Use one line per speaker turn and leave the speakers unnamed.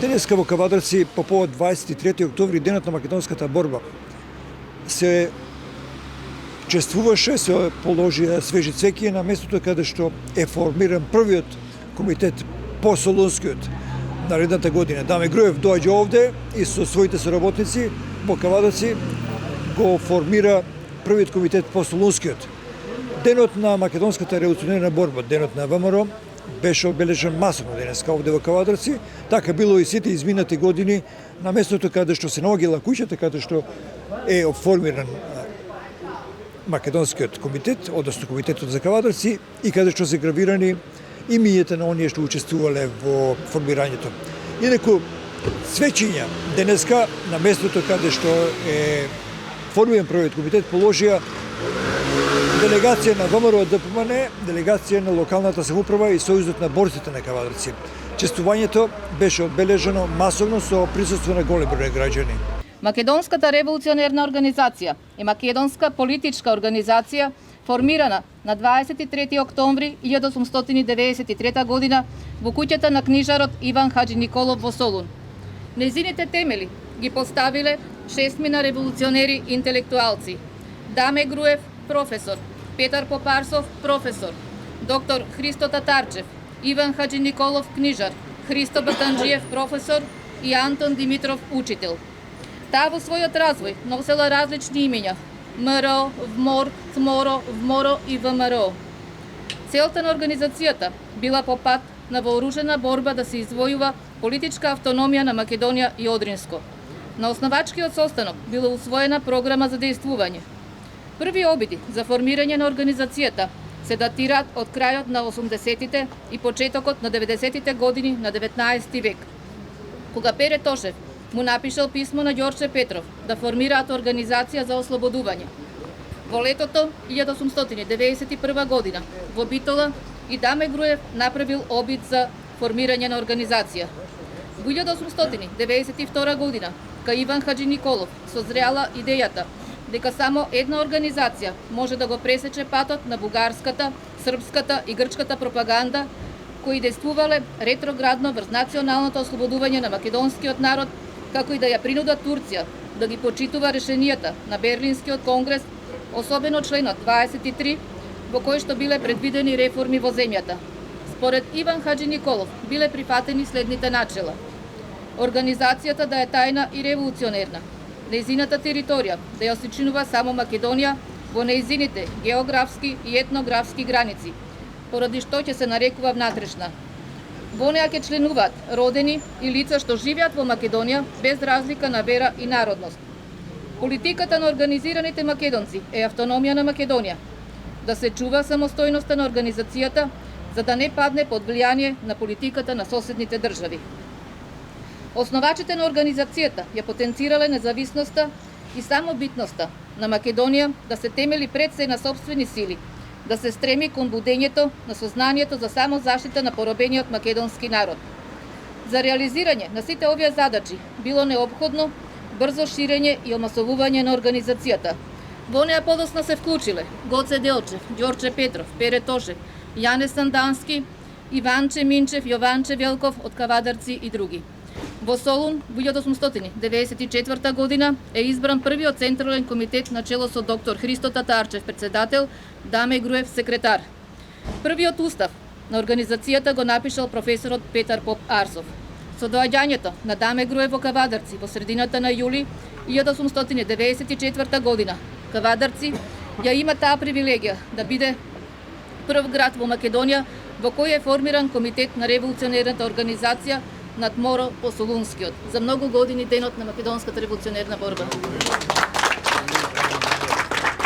Денеска во Кавадарци по повод 23 октомври, денот на македонската борба, се чествуваше, се положија свежи цвеќи на местото каде што е формиран првиот комитет по Солунскиот наредната година. Даме Груев доаѓа овде и со своите соработници во Кавадарци го формира првиот комитет по Солунскиот. Денот на македонската револуционерна борба, денот на ВМРО, беше обележен масовно денеска овде во Кавадарци. Така било и сите изминати години на местото каде што се наоѓала куќата, каде што е оформиран македонскиот комитет, односно комитетот за Кавадарци, и каде што се гравирани имињата на оние што учествувале во формирањето. Инаку, свечиња денеска на местото каде што е формиран првиот комитет положија делегација на ВМРО ДПМН, делегација на локалната самоуправа и Сојузот на борците на Кавадарци. Чествувањето беше одбележено масовно со присуство на голем број граѓани.
Македонската револуционерна организација е македонска политичка организација формирана на 23 октомври 1893 година во куќата на книжарот Иван Хаџи Николов во Солун. Незините темели ги поставиле шестмина револуционери интелектуалци: Даме Груев, професор, Петар Попарсов, професор, доктор Христо Татарчев, Иван Хаџи Николов, книжар, Христо Батанџиев, професор и Антон Димитров, учител. Таа во својот развој носела различни имиња: МРО, ВМОР, ЦМОРО, ВМОРО и ВМРО. Целта на организацијата била по пат на вооружена борба да се извојува политичка автономија на Македонија и Одринско. На основачкиот состанок била усвоена програма за дејствување. Први обиди за формирање на организацијата се датираат од крајот на 80-тите и почетокот на 90-тите години на 19 век, кога Пере Тошев му напишал писмо на Ѓорче Петров да формираат организација за ослободување. Во летото 1891 година во Битола и Даме Груев направил обид за формирање на организација. Во 1892 година кај Иван Хаџи Николов созрела идејата дека само една организација може да го пресече патот на бугарската, српската и грчката пропаганда, кои действувале ретроградно врз националното ослободување на македонскиот народ, како и да ја принуда Турција да ги почитува решенијата на Берлинскиот конгрес, особено членот 23, во кој што биле предвидени реформи во земјата. Според Иван Хаџи Николов биле прифатени следните начела: организацијата да е тајна и револуционерна, нејзината територија да ја осичинува само Македонија во нејзините географски и етнографски граници, поради што ќе се нарекува внатрешна. Во неа ќе членуваат родени и лица што живеат во Македонија без разлика на вера и народност. Политиката на организираните македонци е автономија на Македонија, да се чува самостојноста на организацијата, за да не падне под влијание на политиката на соседните држави. Основачите на организацијата ја потенцирале независноста и самобитноста на Македонија да се темели пред се на сопствени сили, да се стреми кон будењето на сознанието за самозаштита на поробениот македонски народ. За реализирање на сите овие задачи било неопходно брзо ширење и омасовување на организацијата. Во неа подоцна се вклучиле Гоце Делчев, Ѓорче Петров, Пере Тошев, Јане Сандански, Иванче Минчев, Јованче Велков од Кавадарци и други. Во Солун во 1894 година е избран првиот централен комитет на чело со доктор Христо Татарчев, председател, Даме Груев, секретар. Првиот устав на организацијата го напишал професорот Петар Поп Арсов. Со доаѓањето на Даме Груев во Кавадарци во средината на јули 1894 година, Кавадарци ја има таа привилегија да биде прв град во Македонија во кој е формиран комитет на револуционерната организација над МОРО по Солунскиот. За многу години денот на македонската револуционерна борба.